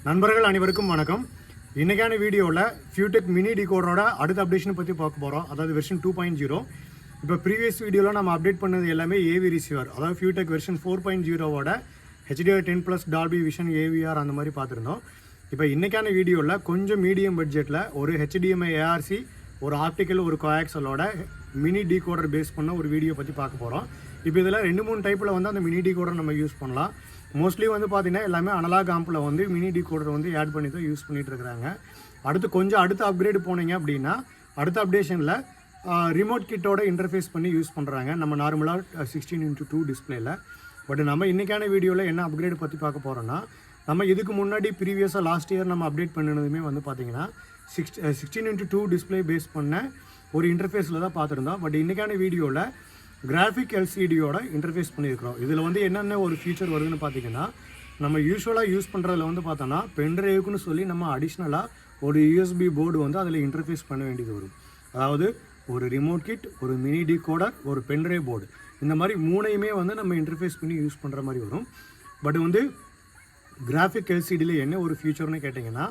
நண்பர்கள் அனைவருக்கும் வணக்கம். இன்றைக்கான வீடியோவில் ஃபியூடெக் மினி டிகோடரோட அடுத்த அப்டேஷனை பற்றி பார்க்க போகிறோம். அதாவது வெர்ஷன் 2.0. இப்போ ப்ரீவியஸ் வீடியோவில் நம்ம அப்டேட் பண்ணது எல்லாமே ஏவி ரிசீவர், அதாவது ஃபியூடெக் வெர்ஷன் 4.0வோட HDR10+ டால்பி விஷன் AVR அந்த மாதிரி பார்த்துருந்தோம். இப்போ இன்றைக்கான வீடியோவில் கொஞ்சம் மீடியம் பட்ஜெட்டில் ஒரு HDMI ARC, ஒரு ஆப்டிக்கல், ஒரு கோஆக்சலோட மினி டிகோடர் பேஸ் பண்ண ஒரு வீடியோ பற்றி பார்க்க போகிறோம். இப்போ இதில் 2-3 டைப்பில் வந்து அந்த மினி டிகோடர் நம்ம யூஸ் பண்ணலாம். மோஸ்ட்லி வந்து பார்த்தீங்கன்னா எல்லாமே அனலாக் ஆம்பில் வந்து மினி டிகோடர் வந்து ஆட் பண்ணி தான் யூஸ் பண்ணிகிட்டு இருக்கிறாங்க. அடுத்த அப்கிரேட் போனீங்க அப்படின்னா அடுத்த அப்டேஷனில் ரிமோட் கிட்டோட இன்டர்ஃபேஸ் பண்ணி யூஸ் பண்ணுறாங்க நம்ம நார்மலாக 16:2 டிஸ்பிளேயில். பட் நம்ம இன்றைக்கான வீடியோவில் என்ன அப்கிரேட் பற்றி பார்க்க போகிறோன்னா, நம்ம இதுக்கு முன்னாடி ப்ரீவியஸாக லாஸ்ட் இயர் நம்ம அப்டேட் பண்ணினதுமே வந்து பார்த்திங்கன்னா 16:2 டிஸ்பிளே பேஸ் பண்ண ஒரு இன்டர்ஃபேஸில் தான் பார்த்துருந்தோம். பட் இன்றைக்கான வீடியோவில் கிராஃபிக் எல்சிடியோட இன்டர்ஃபேஸ் பண்ணியிருக்கிறோம். இதில் வந்து என்னென்ன ஒரு ஃபீச்சர் வருதுன்னு பார்த்தீங்கன்னா, நம்ம யூஸ்வலாக யூஸ் பண்ணுறதுல வந்து பார்த்தோன்னா பென்ட்ரைவுக்குன்னு சொல்லி நம்ம அடிஷ்னலாக ஒரு USB போர்டு வந்து அதில் இன்டர்ஃபேஸ் பண்ண வேண்டியது வரும். அதாவது ஒரு ரிமோட் கிட், ஒரு மினி டிகோடர், ஒரு பென்ட்ரைவ் போர்டு, இந்த மாதிரி மூணையுமே வந்து நம்ம இன்டர்ஃபேஸ் பண்ணி யூஸ் பண்ணுற மாதிரி வரும். பட் வந்து கிராஃபிக் எல்சிடியில் என்ன ஒரு ஃபியூச்சர்னு கேட்டிங்கன்னா,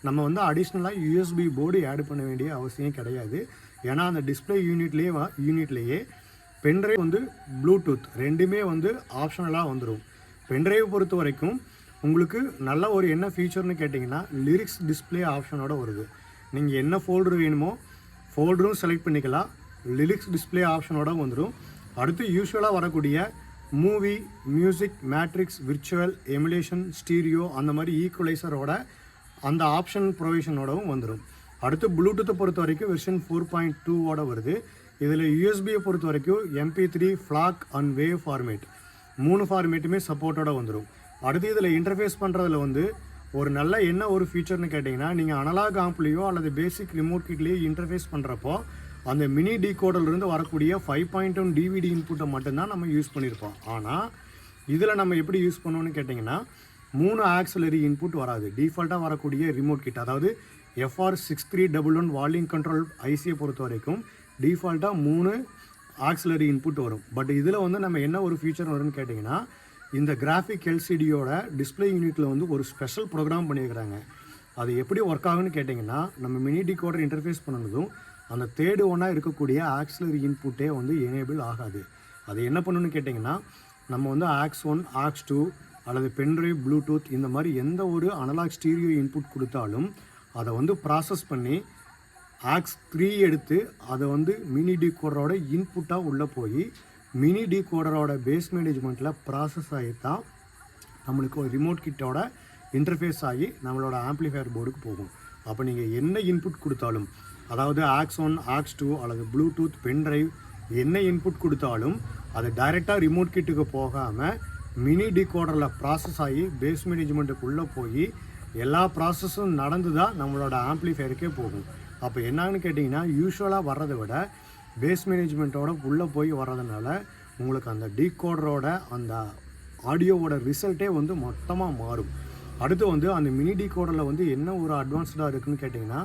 நம்ம வந்து அடிஷ்னலாக USB போர்டு ஆட் பண்ண வேண்டிய அவசியம் கிடையாது. ஏன்னா அந்த டிஸ்பிளே யூனிட்லேயே பென்ட்ரைவ் வந்து ப்ளூடூத் ரெண்டுமே வந்து ஆப்ஷனலாக வந்துடும். பென்ட்ரைவ் பொறுத்த வரைக்கும் உங்களுக்கு நல்ல ஒரு என்ன ஃபீச்சர்னு கேட்டிங்கன்னா, லிரிக்ஸ் டிஸ்பிளே ஆப்ஷனோட வருது. நீங்கள் என்ன ஃபோல்டர் வேணுமோ ஃபோல்டரும் செலக்ட் பண்ணிக்கலாம், லிரிக்ஸ் டிஸ்பிளே ஆப்ஷனோட வந்துடும். அடுத்து யூஸ்வலாக வரக்கூடிய movie, music, matrix, virtual, emulation, stereo அந்த மாதிரி ஈக்குவலைசரோட அந்த ஆப்ஷன் ப்ரொவிஷனோடவும் வந்துடும். அடுத்து ப்ளூடூத்தை பொறுத்த வரைக்கும் வெர்ஷன் 4.2வோட வருது. இதில் யூஎஸ்பியை பொறுத்த வரைக்கும் MP3, FLAC and wave format 3 ஃபார்மேட்டுமே சப்போர்ட்டோட வந்துடும். அடுத்து இதில் இன்டர்ஃபேஸ் பண்ணுறதுல வந்து ஒரு நல்ல என்ன ஒரு ஃபீச்சர்னு கேட்டிங்கன்னா, நீங்கள் அனலாக் ஆம்ப்லேயோ அல்லது பேசிக் ரிமோட் கிட்லேயோ இன்டர்ஃபேஸ் பண்ணுறப்போ அந்த மினி டிகோடர்லேருந்து வரக்கூடிய 5.1 DVD இன்புட்டை மட்டும்தான் நம்ம யூஸ் பண்ணியிருப்போம். ஆனால் இதில் நம்ம எப்படி யூஸ் பண்ணோன்னு கேட்டிங்கன்னா, 3 ஆக்சிலரி இன்புட் வராது. டிஃபால்ட்டாக வரக்கூடிய ரிமோட் கிட், அதாவது FR6311 வால்யூம் கண்ட்ரோல் ஐசியை பொறுத்த வரைக்கும் டிஃபால்ட்டாக 3 ஆக்சிலரி இன்புட் வரும். பட் இதில் வந்து நம்ம என்ன ஒரு ஃபீச்சர் வரும்னு கேட்டிங்கன்னா, இந்த கிராஃபிக் எல்சிடியோட டிஸ்பிளே யூனிட்டில் வந்து ஒரு ஸ்பெஷல் ப்ரோக்ராம் பண்ணியிருக்கிறாங்க. அது எப்படி ஒர்க் ஆகுன்னு கேட்டிங்கன்னா, நம்ம மினி டிகோடர் இன்டர்ஃபேஸ் பண்ணதும் அந்த தேர்டு ஒன்னாக இருக்கக்கூடிய ஆக்சிலரி இன்புட்டே வந்து எனேபிள் ஆகாது. அது என்ன பண்ணணும்னு கேட்டிங்கன்னா, நம்ம வந்து AX1, AX2 அல்லது பென்ட்ரைவ், ப்ளூடூத் இந்த மாதிரி எந்த ஒரு அனலாக் ஸ்டீரியோ இன்புட் கொடுத்தாலும் அதை வந்து ப்ராசஸ் பண்ணி AX3 எடுத்து அதை வந்து மினி டிகோடரோட இன்புட்டாக உள்ளே போய் மினி டிகோடரோட பேஸ் மேனேஜ்மெண்ட்டில் ப்ராசஸ் ஆகி தான் நம்மளுக்கு ஒரு ரிமோட் கிட்டோட இன்டர்ஃபேஸ் ஆகி நம்மளோட ஆம்ப்ளிஃபையர் போர்டுக்கு போகும். அப்போ நீங்கள் என்ன இன்புட் கொடுத்தாலும், அதாவது AX1, AX2 அல்லது ப்ளூடூத், பென்ட்ரைவ் என்ன இன்புட் கொடுத்தாலும் அது டைரெக்டாக ரிமோட் கிட்டுக்கு போகாமல் மினி டிகோடரில் ப்ராசஸ் ஆகி பேஸ் மேனேஜ்மெண்ட்டுக்குள்ளே போய் எல்லா ப்ராசஸும் நடந்து தான் நம்மளோட ஆம்ப்ளிஃபையருக்கே போகும். அப்போ என்னன்னு கேட்டிங்கன்னா, யூஸ்வலாக வர்றதை விட பேஸ் மேனேஜ்மெண்ட்டோட உள்ளே போய் வர்றதுனால உங்களுக்கு அந்த டிகோடரோட அந்த ஆடியோவோட ரிசல்ட்டே வந்து மொத்தமாக மாறும். அடுத்து வந்து அந்த மினி டிகோடரில் வந்து என்ன ஒரு அட்வான்ஸ்டாக இருக்குதுன்னு கேட்டிங்கன்னா,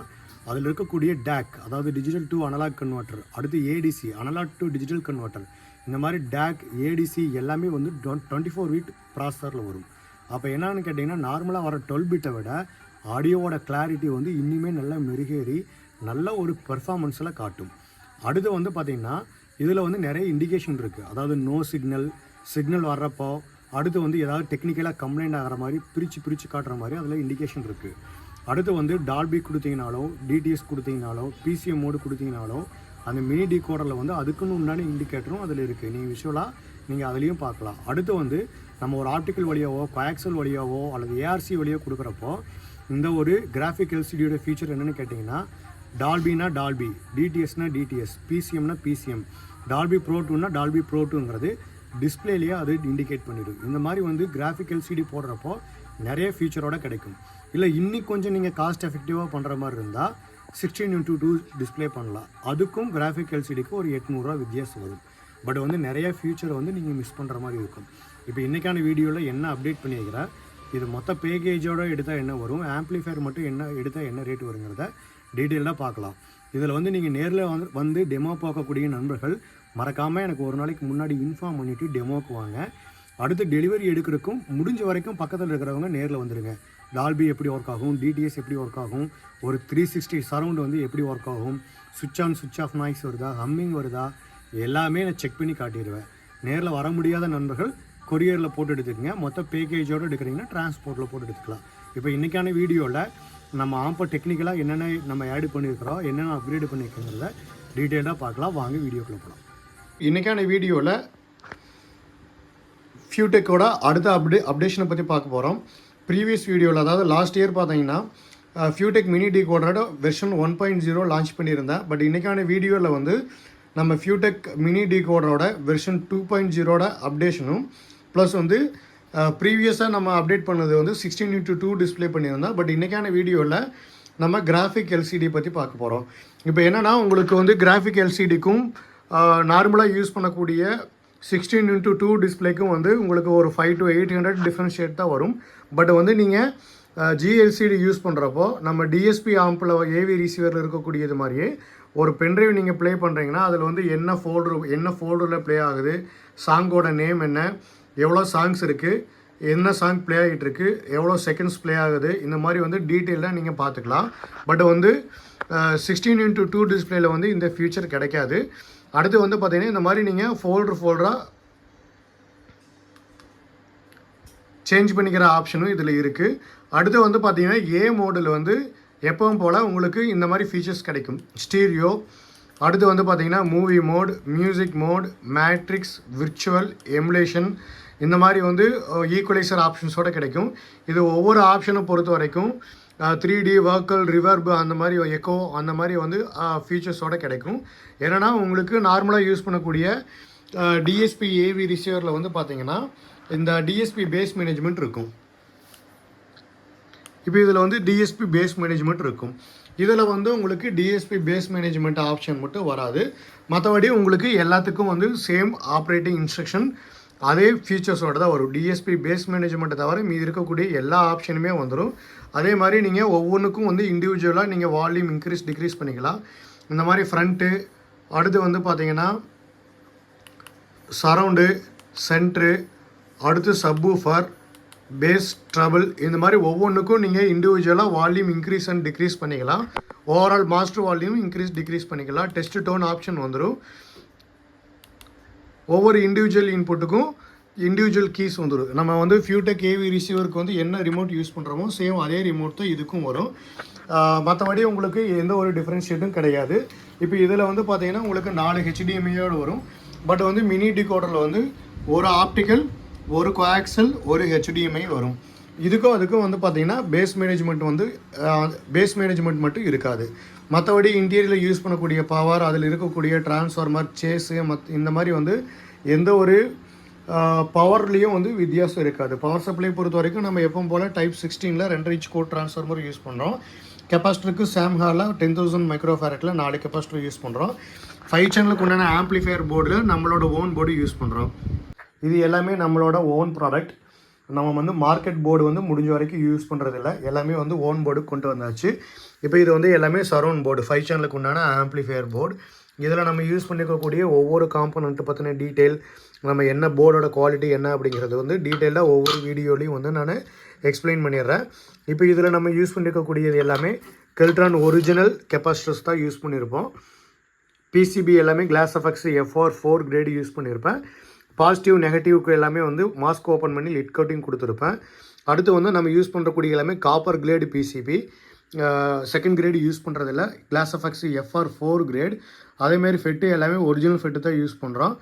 அதில் இருக்கக்கூடிய DAC, அதாவது டிஜிட்டல் டு அனலாக் கன்வெர்ட்டர், அடுத்து ADC, analog to digital converter, இந்த மாதிரி DAC, ADC எல்லாமே வந்து 24 பிட் ப்ராசஸரில் வரும். அப்போ என்னன்னு கேட்டிங்கன்னா, நார்மலாக வர 12 பிட்டை விட ஆடியோவோட கிளாரிட்டி வந்து இன்னுமே நல்லா மெருகேறி நல்ல ஒரு பெர்ஃபார்மன்ஸில் காட்டும். அடுத்து வந்து பார்த்திங்கன்னா, இதில் வந்து நிறைய இண்டிகேஷன் இருக்குது. அதாவது நோ சிக்னல் வர்றப்போ, அடுத்து வந்து ஏதாவது டெக்னிக்கலாக கம்ப்ளைண்ட் ஆகிற மாதிரி பிரித்து காட்டுற மாதிரி அதில் இண்டிகேஷன் இருக்குது. அடுத்து வந்து டால்பி கொடுத்தீங்கனாலோ, DTS கொடுத்தீங்கனாலோ, PCM மோடு கொடுத்தீங்கனாலோ அந்த மினி டிகோடரில் வந்து அதுக்குன்னு உண்டான இண்டிகேட்டரும் அதில் இருக்குது. நீங்கள் விஷுவலாக நீங்கள் அதுலேயும் பார்க்கலாம். அடுத்து வந்து நம்ம ஒரு ஆப்டிக்கல் வழியாவோ, கோஆக்சல் வழியாவோ அல்லது ARC வழியாக கொடுக்குறப்போ இந்த ஒரு கிராஃபிக் எல்சிடியோட ஃபீச்சர் என்னென்னு கேட்டிங்கன்னா, டால்பினா டால்பி, DTSனா DTS, PCMனா PCM, டால்பி Pro 2னா டால்பி Pro 2ங்கிறது டிஸ்பிளேலேயே அது இண்டிகேட் பண்ணிடும். இந்த மாதிரி வந்து கிராஃபிக் எல்சிடி போடுறப்போ நிறைய ஃபீச்சரோட கிடைக்கும். இல்லை இன்னும் கொஞ்சம் நீங்கள் காஸ்ட் எஃபெக்டிவாக பண்ணுற மாதிரி இருந்தால் 16:2 டிஸ்பிளே பண்ணலாம். அதுக்கும் கிராஃபிக் எல்சிடிக்கு ஒரு 800 ரூபா வித்தியாசம் வரும். பட் வந்து நிறைய ஃபியூச்சரை வந்து நீங்கள் மிஸ் பண்ணுற மாதிரி இருக்கும். இப்போ இன்றைக்கான வீடியோவில் என்ன அப்டேட் பண்ணியிருக்கிறேன், இது மொத்த பேக்கேஜோடு எடுத்தால் என்ன வரும், ஆம்ப்ளிஃபையர் மட்டும் என்ன எடுத்தால் என்ன ரேட் வருங்கிறத டீட்டெயிலாக பார்க்கலாம். இதில் வந்து நீங்கள் நேரில் வந்து டெமோ பார்க்கக்கூடிய நண்பர்கள் மறக்காமல் எனக்கு ஒரு நாளைக்கு முன்னாடி இன்ஃபார்ம் பண்ணிவிட்டு டெமோக்கு வாங்க. அடுத்து டெலிவரி எடுக்கிறதுக்கும் முடிஞ்ச வரைக்கும் பக்கத்தில் இருக்கிறவங்க நேரில் வந்துடுங்க. டால்பி எப்படி ஒர்க் ஆகும், டிடிஎஸ் எப்படி ஒர்க் ஆகும், ஒரு 360 சரவுண்ட் வந்து எப்படி ஒர்க் ஆகும், சுவிட்ச் ஆன் சுவிட்ச் ஆஃப் நாய்ஸ் வருதா, ஹம்மிங் வருதா, எல்லாமே நான் செக் பண்ணி காட்டிடுவேன். நேரில் வர முடியாத நண்பர்கள் கொரியரில் போட்டு எடுத்துக்கங்க. மொத்த பேக்கேஜோடு எடுக்கிறீங்கன்னா டிரான்ஸ்போர்ட்டில் போட்டு எடுத்துக்கலாம். இப்போ இன்றைக்கான வீடியோவில் நம்ம ஆம்பர் டெக்னிக்கலாக என்னென்ன நம்ம ஆட் பண்ணியிருக்கிறோம், என்னென்ன அப்கிரேட் பண்ணியிருக்கிறத டீட்டெயிலாக பார்க்கலாம். வாங்க வீடியோக்குள்ளே போகலாம். இன்றைக்கான வீடியோவில் ஃபியூடெக்கோட அடுத்த அப்டேஷனை பற்றி பார்க்க போகிறோம். ப்ரீவியஸ் வீடியோவில், அதாவது லாஸ்ட் இயர் பார்த்தீங்கன்னா ஃபியூடெக் மினி டிகோடரோட வெர்ஷன் 1.0 லான்ச் பண்ணியிருந்தேன். பட் இன்றைக்கான வீடியோவில் வந்து நம்ம ஃபியூடெக் மினி டிகோடரோட வெர்ஷன் 2.0 அப்டேஷனும் ப்ளஸ் வந்து ப்ரீவியஸாக நம்ம அப்டேட் பண்ணது வந்து 16:2 டிஸ்பிளே பண்ணியிருந்தோம். பட் இன்றைக்கான வீடியோவில் நம்ம கிராஃபிக் எல்சிடி பற்றி பார்க்க போகிறோம். இப்போ என்னென்னா, உங்களுக்கு வந்து கிராஃபிக் எல்சிடிக்கும் நார்மலாக யூஸ் பண்ணக்கூடிய 16:2 டிஸ்பிளேக்கும் வந்து உங்களுக்கு ஒரு 500 to 800 டிஃப்ரென்ஷியேட் தான் வரும். பட் வந்து நீங்கள் ஜிஎல்சிடி யூஸ் பண்ணுறப்போ நம்ம டிஎஸ்பி ஆம்பில் ஏவி ரிசீவரில் இருக்கக்கூடியது மாதிரியே ஒரு பென்ட்ரைவ் நீங்கள் ப்ளே பண்ணுறீங்கன்னா அதில் வந்து என்ன ஃபோல்டரில் ப்ளே ஆகுது, சாங்கோட நேம் என்ன, எவ்வளோ சாங்ஸ் இருக்குது, என்ன சாங் ப்ளே ஆகிட்டு இருக்குது, எவ்வளோ செகண்ட்ஸ் ப்ளே ஆகுது, இந்த மாதிரி வந்து டீட்டெயிலாக நீங்கள் பார்த்துக்கலாம். பட் வந்து 16:2 டிஸ்பிளேயில் வந்து இந்த ஃபியூச்சர் கிடைக்காது. அடுத்து வந்து பார்த்திங்கன்னா இந்த மாதிரி நீங்கள் ஃபோல்டராக சேஞ்ச் பண்ணிக்கிற ஆப்ஷனும் இதில் இருக்குது. அடுத்து வந்து பார்த்திங்கன்னா ஏ மோடில் வந்து எப்பவும் போல் உங்களுக்கு இந்த மாதிரி ஃபீச்சர்ஸ் கிடைக்கும். ஸ்டீரியோ, அடுத்து வந்து பார்த்திங்கன்னா movie mode, music mode, matrix, virtual, emulation, இந்த மாதிரி வந்து ஈக்குவலைசர் ஆப்ஷன்ஸோடு கிடைக்கும். இது ஒவ்வொரு ஆப்ஷனும் பொறுத்த வரைக்கும் 3D வர்க்கல், ரிவர்பு, அந்த மாதிரி எக்கோ, அந்த மாதிரி வந்து ஃபீச்சர்ஸோடு கிடைக்கும். ஏன்னா உங்களுக்கு நார்மலாக யூஸ் பண்ணக்கூடிய டிஎஸ்பி ஏவி ரிசீவரில் வந்து பார்த்திங்கன்னா இந்த டிஎஸ்பி பேஸ் மேனேஜ்மெண்ட் இருக்கும். இப்போ இதில் வந்து டிஎஸ்பி பேஸ் மேனேஜ்மெண்ட் இருக்கும். இதில் வந்து உங்களுக்கு டிஎஸ்பி பேஸ் மேனேஜ்மெண்ட் ஆப்ஷன் மட்டும் வராது. மற்றபடி உங்களுக்கு எல்லாத்துக்கும் வந்து சேம் ஆப்ரேட்டிங் இன்ஸ்ட்ரக்ஷன் அதே ஃபீச்சர்ஸோடு தான் வரும். டிஎஸ்பி பேஸ் மேனேஜ்மெண்ட்டை தவிர மீது இருக்கக்கூடிய எல்லா ஆப்ஷனுமே வந்துடும். அதே மாதிரி நீங்கள் ஒவ்வொன்றுக்கும் வந்து இண்டிவிஜுவலாக நீங்கள் வால்யூம் இன்க்ரீஸ் டிக்ரீஸ் பண்ணிக்கலாம். இந்த மாதிரி ஃப்ரண்ட்டு, அடுத்து வந்து பார்த்திங்கன்னா சரவுண்டு, சென்ட்ரு, அடுத்து சப்வூஃபர், பேஸ், ட்ரபிள், இந்த மாதிரி ஒவ்வொன்றுக்கும் நீங்கள் இண்டிவிஜுவலாக வால்யூம் இன்க்ரீஸ் அண்ட் டிக்ரீஸ் பண்ணிக்கலாம். Overall master volume increase degrees பண்ணிக்கலாம். டெஸ்ட் டோன் ஆப்ஷன் வந்துடும். ஒவ்வொரு இண்டிவிஜுவல் இன்புட்டுக்கும் இண்டிவிஜுவல் கீஸ் வந்துடும். நம்ம வந்து ஃபியூடெக் ஏவி ரிசீவருக்கு வந்து என்ன ரிமோட் யூஸ் பண்ணுறோமோ சேம் அதே ரிமோட் தான் இதுக்கும் வரும். மற்றபடி உங்களுக்கு எந்த ஒரு டிஃப்ரென்ஷியேட்டும் கிடையாது. இப்போ இதில் வந்து பார்த்திங்கன்னா உங்களுக்கு 4 ஹெச்டிஎம்ஐயோடு வரும். பட் வந்து மினி டிகோடரில் வந்து ஒரு ஆப்டிக்கல், ஒரு கோஆக்சல், ஒரு ஹெச்டிஎம்ஐ வரும். அதுக்கும் வந்து பார்த்திங்கன்னா பேஸ் மேனேஜ்மெண்ட் மட்டும் இருக்காது. மற்றபடி இன்டீரியரில் யூஸ் பண்ணக்கூடிய பவர், அதில் இருக்கக்கூடிய டிரான்ஸ்ஃபார்மர், சேஸு, இந்த மாதிரி வந்து எந்த ஒரு பவர்லேயும் வந்து வித்தியாசம் இருக்காது. பவர் சப்ளை பொறுத்த வரைக்கும் நம்ம எப்பவும் போல் டைப் 16 2 inch கோட் டிரான்ஸ்ஃபார்மர் யூஸ் பண்ணுறோம். கெப்பாசிட்டருக்கு சாம்ஹாவில் 10,000 மைக்ரோஃபேரட்டில் 4 கெப்பாசிட்டர் யூஸ் பண்ணுறோம். 5 சேனலுக்கு உண்டான ஆம்ப்ளிஃபையர் போர்டில் நம்மளோட ஓன் போர்டு யூஸ் பண்ணுறோம். இது எல்லாமே நம்மளோட ஓன் ப்ராடக்ட். நம்ம வந்து மார்க்கெட் போர்டு வந்து முடிஞ்ச வரைக்கும் யூஸ் பண்ணுறதில்ல. எல்லாமே வந்து ஓன் போர்டு கொண்டு வந்தாச்சு. இப்போ இது வந்து எல்லாமே சரவுண்ட் போர்டு, 5 சேனலுக்கு உண்டான ஆம்ப்ளிஃபையர் போர்டு. இதில் நம்ம யூஸ் பண்ணிக்கக்கூடிய ஒவ்வொரு காம்பனண்ட்டு பற்றின டீட்டெயில், நம்ம என்ன போர்டோட குவாலிட்டி என்ன அப்படிங்கிறது வந்து டீட்டெயிலாக ஒவ்வொரு வீடியோலையும் வந்து நான் எக்ஸ்பிளைன் பண்ணிடுறேன். இப்போ இதில் நம்ம யூஸ் பண்ணியிருக்கக்கூடியது எல்லாமே கெல்ட்ரான் ஒரிஜினல் கெப்பாசிட்டர்ஸ் தான் யூஸ் பண்ணியிருப்போம். பிசிபி எல்லாமே கிளாஸ்எஃப்எக்ஸ் FR4 கிரேடு யூஸ் பண்ணியிருப்பேன். பாசிட்டிவ் நெகட்டிவ்க்கு எல்லாமே வந்து மாஸ்க் ஓப்பன் பண்ணி லிட் கோட்டிங் கொடுத்துருப்பேன். அடுத்து வந்து நம்ம யூஸ் பண்ணுறக்கூடிய எல்லாமே copper grade PCB, second grade use பண்ணுறதில்ல. கிளாஸ்எஃப்எக்ஸ் FR4 கிரேட். அதேமாதிரி ஃபெட்டு எல்லாமே ஒரிஜினல் ஃபெட்டு தான் யூஸ் பண்ணுறோம்.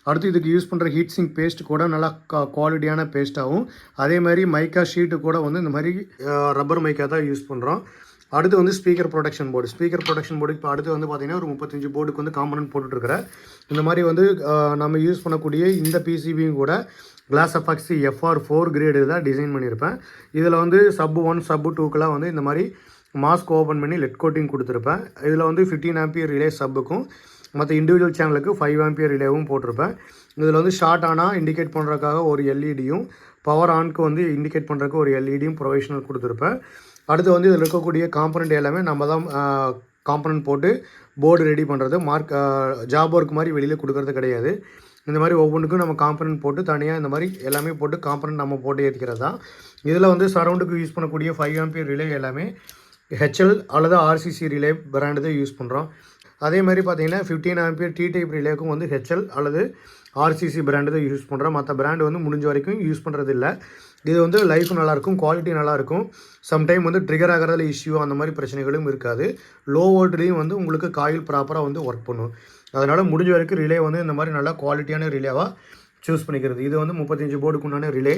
அடுத்து இதுக்கு யூஸ் பண்ணுற ஹீட் சிங்க் பேஸ்ட் கூட நல்லா குவாலிட்டியான பேஸ்ட்டாகவும், அதே மாதிரி மைக்கா ஷீட்டு கூட வந்து இந்த மாதிரி ரப்பர் மைக்கா தான் யூஸ் பண்ணுறோம். அடுத்து வந்து ஸ்பீக்கர் ப்ரொடக்ஷன் போர்டு இப்போ அடுத்து வந்து பார்த்திங்கன்னா ஒரு 35 போர்டுக்கு வந்து காம்பனன்ட் போட்டுட்ருக்கிறேன். இந்த மாதிரி வந்து நம்ம யூஸ் பண்ணக்கூடிய இந்த பிசிபியும் கூட கிளாஸ்எஃப்எக்ஸ் FR4 கிரேடு தான் டிசைன் பண்ணியிருப்பேன். இதில் வந்து sub 1 sub 2க்கெலாம் வந்து இந்த மாதிரி மாஸ்க் ஓப்பன் பண்ணி லெட் கோட்டிங் கொடுத்துருப்பேன். இதில் வந்து 15 ஆம்பியர் ரிலே சப்புக்கும் மற்ற இண்டிவிஜுவல் சேனலுக்கு 5 ஆம்பியர் ரிலேவும் போட்டிருப்பேன். இதில் வந்து ஷார்ட் ஆனால் இண்டிகேட் பண்ணுறதுக்காக ஒரு எல்இடியும், பவர் ஆனுக்கு வந்து இண்டிகேட் பண்ணுறதுக்கு ஒரு எல்இடியும் ப்ரொவிஷனல் கொடுத்துருப்பேன். அடுத்து வந்து இதில் இருக்கக்கூடிய காம்பனண்ட் எல்லாமே நம்ம தான் காம்பனண்ட் போட்டு போர்டு ரெடி பண்ணுறது. ஜாப் ஒர்க் மாதிரி வெளியில் கொடுக்கறது கிடையாது. இந்த மாதிரி ஒவ்வொன்றுக்கும் நம்ம காம்பனன்ட் போட்டு தனியாக இந்த மாதிரி எல்லாமே போட்டு காம்பனன்ட் நம்ம போட்டு ஏற்றிக்கிறது தான். இதில் வந்து சரௌண்டுக்கு யூஸ் பண்ணக்கூடிய 5 ஆம்பியர் ரிலே எல்லாமே ஹெச்எல் அல்லது ஆர்சிசி ரிலே பிராண்டு தான் யூஸ் பண்ணுறோம். அதே மாதிரி பார்த்தீங்கன்னா 15 ஆம்பியர் டி டைப் ரிலேக்கும் வந்து ஹெச்எல் அல்லது ஆர்சிசி பிராண்டு தான் யூஸ் பண்ணுறோம். மற்ற பிராண்டு வந்து முடிஞ்ச வரைக்கும் யூஸ் பண்ணுறது இல்லை. இது வந்து லைஃப் நல்லாயிருக்கும், குவாலிட்டி நல்லாயிருக்கும். சம்டைம் வந்து ட்ரிகர் ஆகிறதுல இஷ்யூ அந்த மாதிரி பிரச்சனைகளும் இருக்காது. லோ வோல்ட்லேயும் வந்து உங்களுக்கு காயில் ப்ராப்பராக வந்து ஒர்க் பண்ணும். அதனால் முடிஞ்ச வரைக்கும் ரிலே வந்து இந்த மாதிரி நல்லா குவாலிட்டியான ரிலேவாக சூஸ் பண்ணிக்கிறது. இது வந்து 35 போர்டுக்கு உண்டான ரிலே.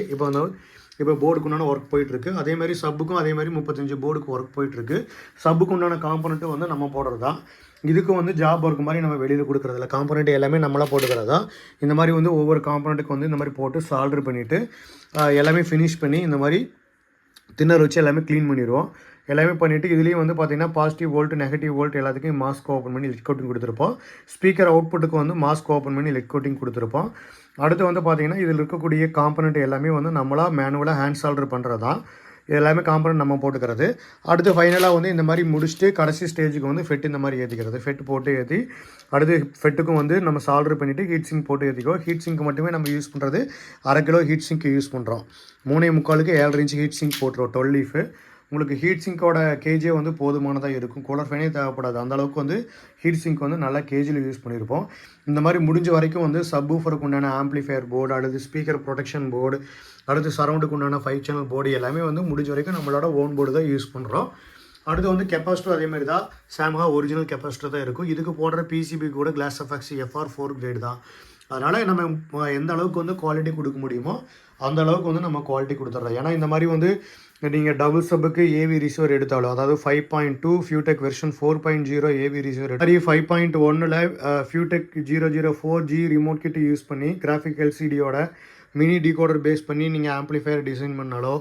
இப்போ போர்டுக்கு உண்டான ஒர்க் போயிட்டுருக்கு. அதேமாதிரி சப்புக்கும் அதேமாதிரி 35 போர்டுக்கு ஒர்க் போயிட்டுருக்கு. சப்புக்கு உண்டான காம்பனண்ட்டும் வந்து நம்ம போடுறது தான். இதுக்கும் வந்து ஜாப் ஒர்க் மாதிரி நம்ம வெளியில் கொடுக்குறதில்ல. காம்பனண்ட் எல்லாமே நம்மளாக போட்டுக்கிறதா. இந்த மாதிரி வந்து ஒவ்வொரு காம்பனண்ட்டுக்கு வந்து இந்த மாதிரி போட்டு சால்டர் பண்ணிவிட்டு எல்லாமே ஃபினிஷ் பண்ணி இந்த மாதிரி தின்னர் வச்சு எல்லாமே க்ளீன் பண்ணிடுவோம். எல்லாமே பண்ணிவிட்டு இதுலேயும் வந்து பார்த்திங்கன்னா பாசிட்டிவ் வோல்ட் நெகட்டிவ் வோல்ட் எல்லாத்துக்கும் மாஸ்க் ஓப்பன் பண்ணி லெட் கோட்டிங் கொடுத்துருப்போம். ஸ்பீக்கர் அவுட்புட்டுக்கு வந்து மாஸ்க் ஓப்பன் பண்ணி லெட் கோட்டிங் கொடுத்துருப்போம். அடுத்து வந்து பார்த்திங்கன்னா இதில் இருக்கக்கூடிய காம்பனண்ட் எல்லாமே வந்து நம்மளாக மேனுவலாக ஹேண்ட் சால்டர் பண்ணுறது தான். இது எல்லாமே காம்பனண்ட் நம்ம போட்டுக்கிறது. அடுத்து ஃபைனலாக வந்து இந்த மாதிரி முடிச்சுட்டு கடைசி ஸ்டேஜுக்கு வந்து ஃபெட் இந்த மாதிரி ஏற்றிக்கிறது. ஃபெட் போட்டு ஏற்றி அடுத்து ஃபெட்டுக்கும் வந்து நம்ம சால்டர் பண்ணிவிட்டு ஹீட் சிங்க் போட்டு ஏற்றிக்குவோம். ஹீட் சிங்க் மட்டுமே நம்ம யூஸ் பண்ணுறது 1/2 கிலோ ஹீட் சிங்க் யூஸ் பண்ணுறோம். 3.25க்கு 7 இன்ச் ஹீட் சிங்க் போட்டுருவோம் 12 லீஃபு. உங்களுக்கு ஹீட் சிங்கோட கேஜே வந்து போதுமானதாக இருக்கும். கூலர் ஃபேனே தேவைப்படாது. அந்தளவுக்கு வந்து ஹீட் சிங்க் வந்து நல்லா கேஜியில் யூஸ் பண்ணியிருப்போம். இந்த மாதிரி முடிஞ்ச வரைக்கும் வந்து சப்வூஃபருக்கு உண்டான ஆம்ப்ளிஃபையர் போர்டு, அடுத்து ஸ்பீக்கர் ப்ரொடெக்ஷன் போர்டு, அடுத்து சரௌண்டுக்கு உண்டான 5 சேனல் போர்டு எல்லாமே வந்து முடிஞ்ச வரைக்கும் நம்மளோட ஓன் போர்டு தான் யூஸ் பண்ணுறோம். அடுத்து வந்து கெப்பாசிட்டர் அதேமாதிரி தான் சாம்ஹா ஒரிஜினல் கெப்பாசிட்டர் தான் இருக்கும். இதுக்கு போடுற பிசிபி கூட கிளாஸ் எஃப்எக்ஸ் FR4 கிரேடு தான். அதனால் நம்ம எந்த அளவுக்கு வந்து குவாலிட்டி கொடுக்க முடியுமோ அந்த அளவுக்கு வந்து நம்ம குவாலிட்டி கொடுத்துட்றோம். ஏன்னா இந்த மாதிரி வந்து நீங்கள் டபுள் சப்புக்கு ஏவி ரிசீவர் எடுத்தாலும், அதாவது 5.2 ஃபியூடெக் வெர்ஷன் 4.0 ஏவி ரிசீவர் மாதிரி 5.1ல் ஃபியூடெக் 004G ரிமோட் கிட் யூஸ் பண்ணி கிராஃபிக் எல்சிடியோட மினி டிகோடர் பேஸ் பண்ணி நீங்கள் ஆம்ப்ளிஃபையர் டிசைன் பண்ணாலோ,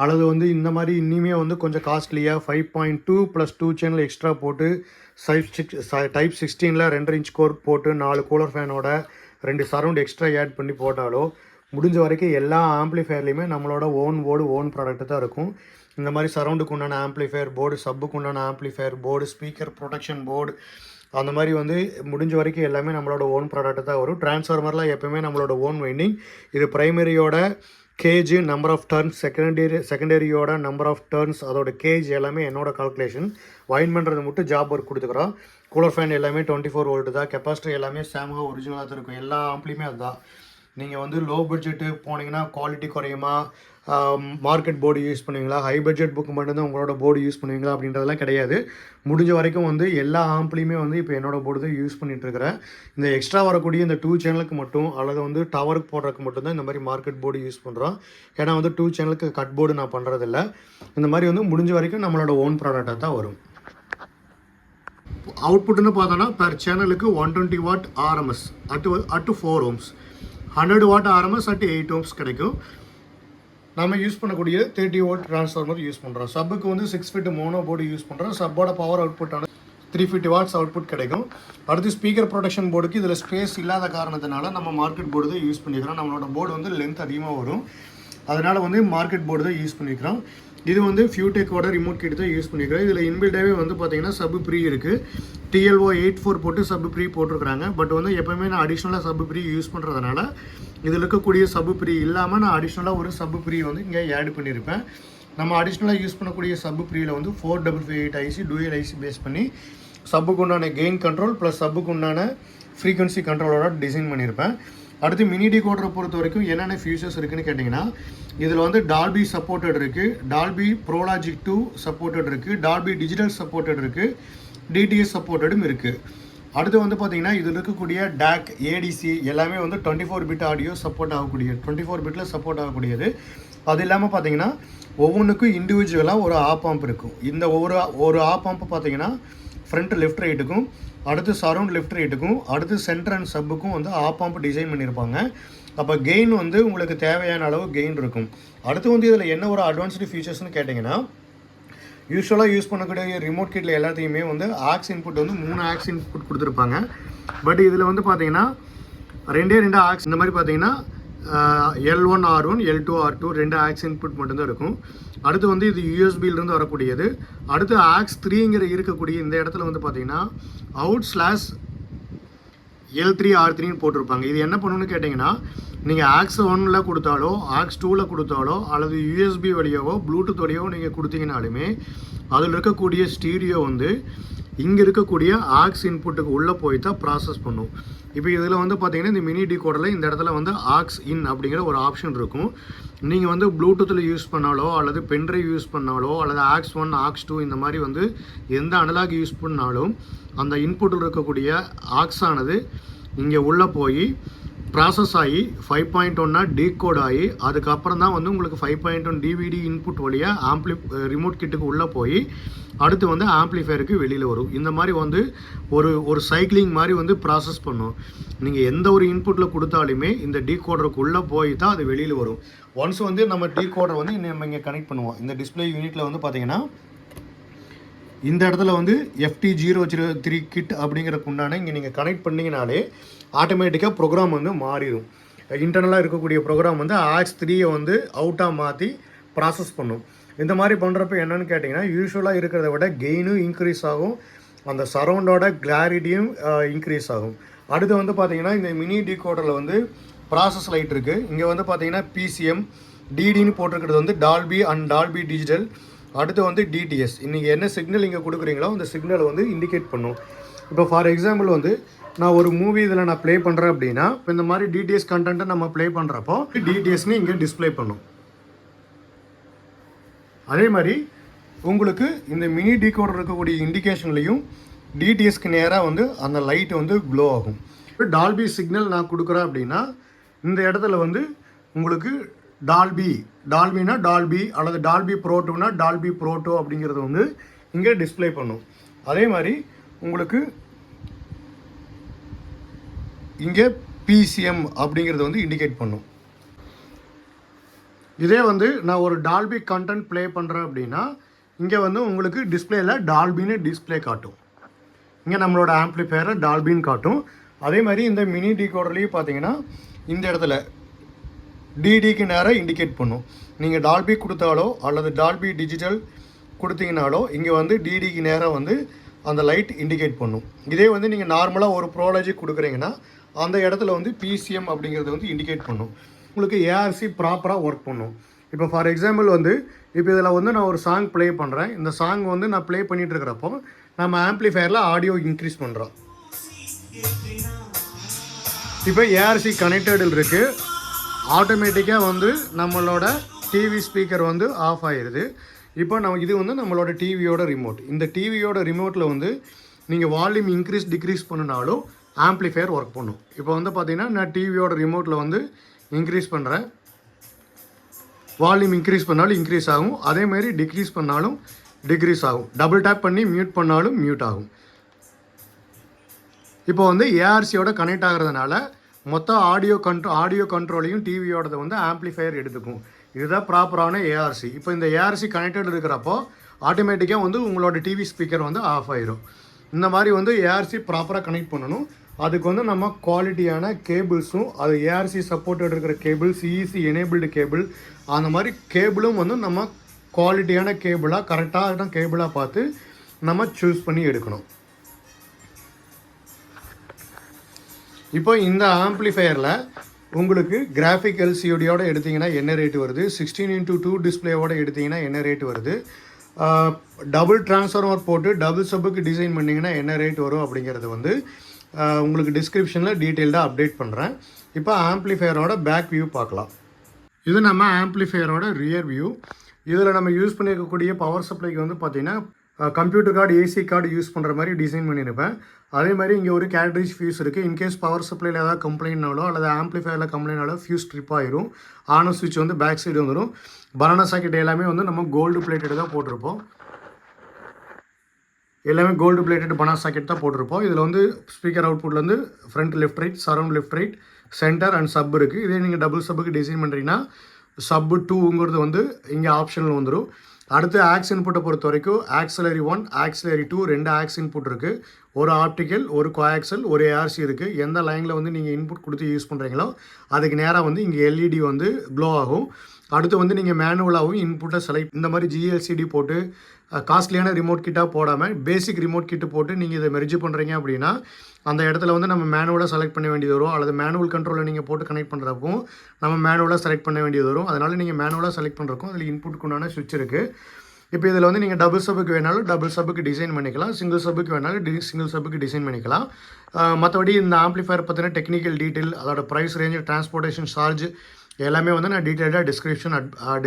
அல்லது வந்து இந்த மாதிரி இன்னுமே வந்து கொஞ்சம் காஸ்ட்லியாக 5.2 + 2 சேனல் எக்ஸ்ட்ரா போட்டு டைப் 16ல் 2 இன்ச் கோர் போட்டு 4 கூலர் ஃபேனோட 2 சரௌண்ட் எக்ஸ்ட்ரா ஆட் பண்ணி போட்டாலோ முடிஞ்ச வரைக்கும் எல்லா ஆம்ப்ளிஃபையர்லையுமே நம்மளோட ஓன் போர்டு ஓன் ப்ராடக்ட்டு தான் இருக்கும். இந்த மாதிரி சரௌண்டுக்கு உண்டான ஆம்ப்ளிஃபையர் போர்டு, சப்புக்கு உண்டான amplifier board, speaker protection board, அந்த மாதிரி வந்து முடிஞ்ச வரைக்கும் எல்லாமே நம்மளோட ஓன் ப்ராடக்ட்டு தான் வரும். டிரான்ஸ்ஃபார்மர்லாம் எப்போயுமே நம்மளோட ஓன் வைண்டிங். இது ப்ரைமரியோட கேஜ், நம்பர் ஆஃப் டர்ன்ஸ், செகண்டரியோட நம்பர் ஆஃப் டர்ன்ஸ், அதோட கேஜ் எல்லாமே என்னோட கால்குலேஷன். வைண்ட் பண்ணுறது மட்டும் ஜாப் ஒர்க் கொடுத்துக்கிறோம். கூலர் ஃபேன் எல்லாமே 24 வோல்ட்டு தான். கெப்பாசிட்டர் எல்லாமே சாம்ஹா ஒரிஜினலாக தான் இருக்கும். எல்லா ஆம்ப்ளியுமே அதுதான். நீங்கள் வந்து லோ பட்ஜெட்டு போனீங்கன்னா குவாலிட்டி குறையுமா, மார்க்கெட் போர்டு யூஸ் பண்ணுவீங்களா, ஹை பட்ஜெட் புக்கு மட்டும்தான் உங்களோட போர்டு யூஸ் பண்ணுவீங்களா அப்படின்றதெல்லாம் கிடையாது. முடிஞ்ச வரைக்கும் வந்து எல்லா ஆம்ப்ளியுமே வந்து இப்போ என்னோடய போர்டு தான் யூஸ் பண்ணிகிட்ருக்கிறேன். இந்த எக்ஸ்ட்ரா வரக்கூடிய இந்த 2 சேனலுக்கு மட்டும், அல்லது வந்து டவருக்கு போடுறதுக்கு மட்டும்தான் இந்த மாதிரி மார்க்கெட் போர்டு யூஸ் பண்ணுறோம். ஏன்னா வந்து 2 சேனலுக்கு கட் போர்டு நான் பண்ணுறதில்ல. இந்த மாதிரி வந்து முடிஞ்ச வரைக்கும் நம்மளோட ஓன் ப்ராடக்டாக தான் வரும். அவுட்புட்னு பார்த்தோன்னா பெர் சேனலுக்கு 120 what RMS at 4 ohms, 100 what RMS at 8 ohms கிடைக்கும். நம்ம யூஸ் பண்ணக்கூடிய 30 வோல்ட் ட்ரான்ஸ்ஃபார்மர் யூஸ் பண்ணுறோம். சப்புக்கு வந்து 6 ஃபீட் மோனோ போர்டு யூஸ் பண்ணுறோம். சப்போட பவர் அவுட்புட்டான 350 வாட்ஸ் அவுட்புட் கிடைக்கும். அடுத்து ஸ்பீக்கர் ப்ரொடெக்ஷன் போர்டுக்கு இதில் ஸ்பேஸ் இல்லாத காரணத்தினால நம்ம மார்க்கெட் போர்டு தான் யூஸ் பண்ணிக்கிறோம். நம்மளோட போர்டு வந்து லென்த் அதிகமாக வரும். அதனால் வந்து மார்க்கெட் போர்டு தான் யூஸ் பண்ணிக்கிறோம். இது வந்து ஃபியூடெக்கோட ரிமோட் கிட் தான் யூஸ் பண்ணிக்கிறோம். இதில் இன்பில்டாகவே வந்து பார்த்தீங்கன்னா சப்பு ப்ரீ இருக்குது. TLO 84 போட்டு சப்பு ப்ரீ போட்டிருக்கிறாங்க. பட் வந்து எப்போவுமே நான் அடிஷ்னலாக சப்பு ப்ரீ யூஸ் பண்ணுறதுனால இதில் இருக்கக்கூடிய சப்பு ப்ரீ இல்லாமல் நான் அடிஷ்னலாக ஒரு சப்பு ப்ரீ வந்து இங்கே ஆட் பண்ணியிருப்பேன். நம்ம அடிஷ்னலாக யூஸ் பண்ணக்கூடிய சப்பு ப்ரீயில் வந்து 4558 IC டூயல் IC பேஸ் பண்ணி சப்புக்கு உண்டான கெயின் கண்ட்ரோல் ப்ளஸ் சப்புக்கு உண்டான ஃப்ரீக்வன்சி கண்ட்ரோலோட டிசைன் பண்ணியிருப்பேன். அடுத்து மினி டிகோடரை பொறுத்த வரைக்கும் என்னென்ன ஃபியூச்சர்ஸ் இருக்குதுன்னு கேட்டிங்கன்னா, இதில் வந்து டால்பி சப்போர்ட்டட் இருக்குது, டால்பி ப்ரோலாஜிக் 2 சப்போர்ட்டட் இருக்குது, டால்பி டிஜிட்டல் சப்போர்ட்டட் இருக்குது, DTS சப்போர்ட்டடும் இருக்குது. அடுத்து வந்து பார்த்திங்கன்னா இதில் இருக்கக்கூடிய DAC, ADC எல்லாமே வந்து 24 பிட் ஆடியோ சப்போர்ட் ஆகக்கூடியது, 24 பிட்டில் சப்போர்ட் ஆகக்கூடியது. அது இல்லாமல் பார்த்திங்கன்னா ஒவ்வொன்றுக்கும் இண்டிவிஜுவலாக ஒரு ஆப் ஆம்ப் இருக்கும். இந்த ஒரு ஆப் ஆம்ப் பார்த்திங்கன்னா ஃப்ரண்ட் லெஃப்ட் ரைட்டுக்கும், அடுத்து சரௌண்ட் லெஃப்ட் ரைட்டுக்கும், அடுத்து சென்டர் அண்ட் சப்புக்கும் வந்து ஆப் ஆம்ப் டிசைன் பண்ணியிருப்பாங்க. அப்போ கெயின் வந்து உங்களுக்கு தேவையான அளவு கெயின் இருக்கும். அடுத்து வந்து இதில் என்ன ஒரு அட்வான்ஸ்டு ஃபீச்சர்ஸ்னு கேட்டிங்கன்னா, யூஸ்வலாக யூஸ் பண்ணக்கூடிய ரிமோட் கிட்டில் எல்லாத்தையுமே வந்து ஆக்ஸ் இன்புட் வந்து 3 ஆக்ஸ் இன்புட் கொடுத்துருப்பாங்க. பட் இதில் வந்து பார்த்தீங்கன்னா 2 ஆக்ஸ், இந்த மாதிரி பார்த்தீங்கன்னா L1 R1 L2 R2 2 aux input மட்டும்தான் இருக்கும். அடுத்து வந்து இது யூஎஸ்பியிலிருந்து வரக்கூடியது. அடுத்து ஆக்ஸ் 3ங்கிற இருக்கக்கூடிய இந்த இடத்துல வந்து பார்த்தீங்கன்னா அவுட்/, L3 R3ன்னு போட்டிருப்பாங்க. இது என்ன பண்ணணும்னு கேட்டிங்கன்னா, நீங்கள் ஆக்ஸ் 1ல் கொடுத்தாலோ ஆக்ஸ் 2ல் கொடுத்தாலோ அல்லது யூஎஸ்பி வழியாவோ ப்ளூடூத் வழியாவோ நீங்கள் கொடுத்தீங்கனாலுமே அதில் இருக்கக்கூடிய ஸ்டீரியோ வந்து இங்கே இருக்கக்கூடிய ஆக்ஸ் இன்புட்டுக்கு உள்ளே போய் தான் ப்ராசஸ் பண்ணும். இப்போ இதில் வந்து பார்த்தீங்கன்னா இந்த மினி டிகோடரில் இந்த இடத்துல வந்து ஆக்ஸ் இன் அப்படிங்கிற ஒரு ஆப்ஷன் இருக்கும். நீங்கள் வந்து ப்ளூடூத்தில் யூஸ் பண்ணாலோ அல்லது பென்ட்ரைவ் யூஸ் பண்ணாலோ அல்லது ஆக்ஸ் 1 ஆக்ஸ் 2 இந்த மாதிரி வந்து எந்த அனலாக் யூஸ் பண்ணாலும் அந்த இன்புட்டில் இருக்கக்கூடிய ஆக்ஸ் ஆனது இங்கே உள்ளே போய் ப்ராசஸ் ஆகி 5.1 டீகோட் ஆகி அதுக்கப்புறம் தான் வந்து உங்களுக்கு 5.1 டிவிடி இன்புட் வழியாக ரிமோட் கிட்டுக்கு உள்ளே போய் அடுத்து வந்து ஆம்ப்ளிஃபயருக்கு வெளியில் வரும். இந்த மாதிரி வந்து ஒரு சைக்கிளிங் மாதிரி வந்து ப்ராசஸ் பண்ணும். நீங்கள் எந்த ஒரு இன்புட்டில் கொடுத்தாலுமே இந்த டீகோடருக்கு உள்ளே போய் தான் அது வெளியில் வரும். ஒன்ஸ் வந்து நம்ம டீகோடர் வந்து நம்ம இங்கே கனெக்ட் பண்ணுவோம். இந்த டிஸ்பிளே யூனிட்டில் வந்து பார்த்தீங்கன்னா இந்த இடத்துல வந்து FT003 கிட் அப்படிங்கிறதுக்கு உண்டான இங்கே நீங்கள் கனெக்ட் பண்ணிங்கனாலே ஆட்டோமேட்டிக்காக ப்ரோக்ராம் வந்து மாறிடும். இன்டர்னலாக இருக்கக்கூடிய ப்ரோக்ராம் வந்து ஆக்ஸ் 3யை வந்து அவுட்டாக மாற்றி ப்ராசஸ் பண்ணும். இந்த மாதிரி பண்ணுறப்ப என்னென்னு கேட்டிங்கன்னா யூஸ்வலாக இருக்கிறத விட கெயினும் இன்க்ரீஸ் ஆகும், அந்த சரௌண்டோட கிளாரிட்டியும் இன்க்ரீஸ் ஆகும். அடுத்து வந்து பார்த்திங்கன்னா இந்த மினி டிகோடரில் வந்து ப்ராசஸ் லைட் இருக்குது. இங்கே வந்து பார்த்திங்கன்னா PCM DDன்னு போட்டிருக்கிறது வந்து டால்பி அண்ட் டால்பி டிஜிட்டல். அடுத்து வந்து DTS. இன்றைக்கி என்ன சிக்னல் இங்கே கொடுக்குறீங்களோ அந்த சிக்னலை வந்து இண்டிகேட் பண்ணும். இப்போ ஃபார் எக்ஸாம்பிள் வந்து நான் ஒரு மூவி இதில் நான் ப்ளே பண்ணுறேன் அப்படின்னா இப்போ இந்த மாதிரி DTS கண்டென்ட்டை நம்ம ப்ளே பண்ணுறப்போ DTSன்னு இங்கே டிஸ்பிளே பண்ணும். அதே மாதிரி உங்களுக்கு இந்த மினி டிகோடர் இருக்கக்கூடிய இண்டிகேஷன்லையும் DTSக்கு நேராக வந்து அந்த லைட் வந்து க்ளோ ஆகும். இப்போ டால்பி சிக்னல் நான் கொடுக்குறேன் அப்படின்னா இந்த இடத்துல வந்து உங்களுக்கு டால்பினா டால்பி அல்லது டால்பி ப்ரோ2னா டால்பி ப்ரோ2 அப்படிங்கிறது வந்து இங்கே டிஸ்பிளே பண்ணும். அதே மாதிரி உங்களுக்கு இங்கே PCM அப்படிங்கிறது வந்து இண்டிகேட் பண்ணும். இதே வந்து நான் ஒரு டால்பி கண்டென்ட் ப்ளே பண்ணுறேன் அப்படின்னா இங்கே வந்து உங்களுக்கு டிஸ்பிளேயில் டால்பின்னு டிஸ்பிளே காட்டும். இங்கே நம்மளோட ஆம்ப்ளிஃபயரை டால்பின்னு காட்டும். அதே மாதிரி இந்த மினி டிகோடர்லேயும் பார்த்தீங்கன்னா இந்த இடத்துல DDக்கு நேராக இண்டிகேட் பண்ணும். நீங்கள் டால்பி கொடுத்தாலோ அல்லது டால்பி டிஜிட்டல் கொடுத்தீங்கனாலோ இங்கே வந்து DDக்கு நேராக வந்து அந்த லைட் இண்டிகேட் பண்ணும். இதே வந்து நீங்கள் நார்மலாக ஒரு ப்ரோலாஜிக் கொடுக்குறீங்கன்னா அந்த இடத்துல வந்து PCM அப்படிங்கிறது வந்து இண்டிகேட் பண்ணும். உங்களுக்கு ARC ப்ராப்பராக ஒர்க் பண்ணும். இப்போ ஃபார் எக்ஸாம்பிள் வந்து இப்போ இதில் வந்து நான் ஒரு சாங் ப்ளே பண்ணுறேன். இந்த சாங் வந்து நான் ப்ளே பண்ணிகிட்டு இருக்கிறப்போ நம்ம ஆம்ப்ளிஃபயரில் ஆடியோ இன்க்ரீஸ் பண்ணுறோம். இப்போ ARC கனெக்டடில் இருக்குது. ஆட்டோமேட்டிக்காக வந்து நம்மளோட டிவி ஸ்பீக்கர் வந்து ஆஃப் ஆகிடுது. இப்போ இது வந்து நம்மளோட டிவியோட ரிமோட். இந்த டிவியோட ரிமோட்டில் வந்து நீங்கள் வால்யூம் இன்க்ரீஸ் டிக்ரீஸ் பண்ணினாலும் ஆம்ப்ளிஃபயர் ஒர்க் பண்ணும். இப்போ வந்து பார்த்திங்கன்னா நான் டிவியோட ரிமோட்டில் வந்து இன்க்ரீஸ் பண்ணுறேன். வால்யூம் இன்க்ரீஸ் பண்ணாலும் இன்க்ரீஸ் ஆகும், அதேமாதிரி டிக்ரீஸ் பண்ணாலும் டிக்ரீஸ் ஆகும். டபுள் டேப் பண்ணி மியூட் பண்ணாலும் மியூட் ஆகும். இப்போ வந்து ARCயோட கனெக்ட் ஆகிறதுனால மொத்த ஆடியோ கண்ட்ரோலையும் டிவியோடதை வந்து ஆம்ப்ளிஃபயர் எடுத்துக்கும். இதுதான் ப்ராப்பரான ARC. இப்போ இந்த ARC கனெக்டட் இருக்கிறப்போ ஆட்டோமேட்டிக்காக வந்து உங்களோட டிவி ஸ்பீக்கர் வந்து ஆஃப் ஆயிரும். இந்த மாதிரி வந்து ARC ப்ராப்பராக கனெக்ட் பண்ணணும். அதுக்கு வந்து நம்ம குவாலிட்டியான கேபிள்ஸும் அது ARC சப்போர்ட்டட் இருக்கிற கேபிள், CEC எனேபிள்டு கேபிள், அந்த மாதிரி கேபிளும் வந்து நம்ம குவாலிட்டியான கேபிளாக கரெக்டான கேபிளாக பார்த்து நம்ம சூஸ் பண்ணி எடுக்கணும். இப்போ இந்த ஆம்ப்ளிஃபயரில் உங்களுக்கு கிராஃபிக் LCDயோட எடுத்திங்கன்னா என்ன ரேட்டு வருது, 16:2 டிஸ்பிளேவோட எடுத்திங்கன்னா என்ன ரேட்டு வருது, டபுள் டிரான்ஸ்ஃபார்மர் போட்டு டபுள் சப்புக்கு டிசைன் பண்ணிங்கன்னா என்ன ரேட் வரும் அப்படிங்கிறது வந்து உங்களுக்கு டிஸ்கிரிப்ஷனில் டீட்டெயில்டாக அப்டேட் பண்ணுறேன். இப்போ ஆம்ப்ளிஃபயரோட பேக் வியூ பார்க்கலாம். இது நம்ம ஆம்ப்ளிஃபயரோட ரியர் வியூ. இதில் நம்ம யூஸ் பண்ணியிருக்கக்கூடிய பவர் சப்ளைக்கு வந்து பார்த்திங்கன்னா computer card, AC card use பண்ணுற மாதிரி டிசைன் பண்ணியிருப்பேன். அதே மாதிரி இங்கே ஒரு கேட்ரேஜ் ஃபியூஸ் இருக்குது. இன்கேஸ் பவர் சப்ளையில் ஏதாவது கம்ப்ளைண்ட்னாலோ அல்லது ஆம்ப்ளிஃபயரில் கம்ப்ளைண்ட்னாலோ ஃபியூஸ் ட்ரிப் ஆயிரும். ஆன் ஸ்விட்ச் வந்து பேக் சைடு வந்துடும். பனானா சாக்கெட் எல்லாமே வந்து நம்ம கோல்டு பிளேட்டட் தான் போட்டிருப்போம். எல்லாமே கோல்டு பிளேட்டட் பனானா சாக்கெட் தான் போட்டிருப்போம். இதில் வந்து ஸ்பீக்கர் அவுட்புட்லேருந்து front left right, surround left right, centre and sub இருக்குது. இதே நீங்கள் டபுள் சப்புக்கு டிசைன் பண்ணுறீங்கன்னா சப்பு 2ங்கிறது வந்து இங்கே ஆப்ஷனில் வந்துடும். அடுத்து ஆக்ஸ் இன்புட்டை பொறுத்த வரைக்கும் ஆக்சிலரி 1, ஆக்சிலரி 2 2 ஆக்ஸ் இன்புட் இருக்குது. ஒரு ஆப்டிக்கல், ஒரு கோஆக்சல், ஒரு ஏஆர்சி இருக்குது. எந்த லைனில் வந்து நீங்கள் இன்புட் கொடுத்து யூஸ் பண்ணுறீங்களோ அதுக்கு நேராக வந்து இங்கே எல்இடி வந்து க்ளோ ஆகும். அடுத்து வந்து நீங்கள் மேனுவலாகவும் இன்புட்டை செலக்ட் இந்த மாதிரி ஜிஎல்சிடி போட்டு காஸ்ட்லியான ரிமோட் கிட்டாக போடாமல் பேசிக் ரிமோட் கிட்டு போட்டு நீங்கள் இதை மெர்ஜ் பண்ணுறீங்க அப்படின்னா அந்த இடத்துல வந்து நம்ம மேனுவலாக செலக்ட் பண்ண வேண்டியது வரும். அல்லது மேனுவல் கண்ட்ரோலில் நீங்கள் போட்டு கனெக்ட் பண்ணுறப்போ நம்ம மேனுவலாக செலக்ட் பண்ண வேண்டியது வரும். அதனால் நீங்கள் மேனுவலாக செலக்ட் பண்ணுறக்கும் அதில் இன்புட்டுக்கு உண்டான சுவிட்ச் இருக்குது. இப்போ இதில் வந்து நீங்கள் டபுள் சப்புக்கு வேணாலும் டபுள் சப்புக்கு டிசைன் பண்ணிக்கலாம், சிங்கிள் சப்புக்கு வேணாலும் சிங்கிள் சப்புக்கு டிசைன் பண்ணிக்கலாம். மற்றபடி இந்த ஆம்ப்ளிஃபயர் பற்றின டெக்னிக்கல் டீட்டெயில், அதோட ப்ரைஸ் ரேஞ்சு, டிரான்ஸ்போர்ட்டேஷன் சார்ஜ் எல்லாமே வந்து நான் டீட்டெயிலாக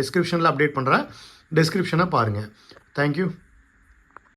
டிஸ்கிரிப்ஷனில் அப்டேட் பண்ணுறேன். டிஸ்கிரிப்ஷனை பாருங்கள். தேங்க்யூ.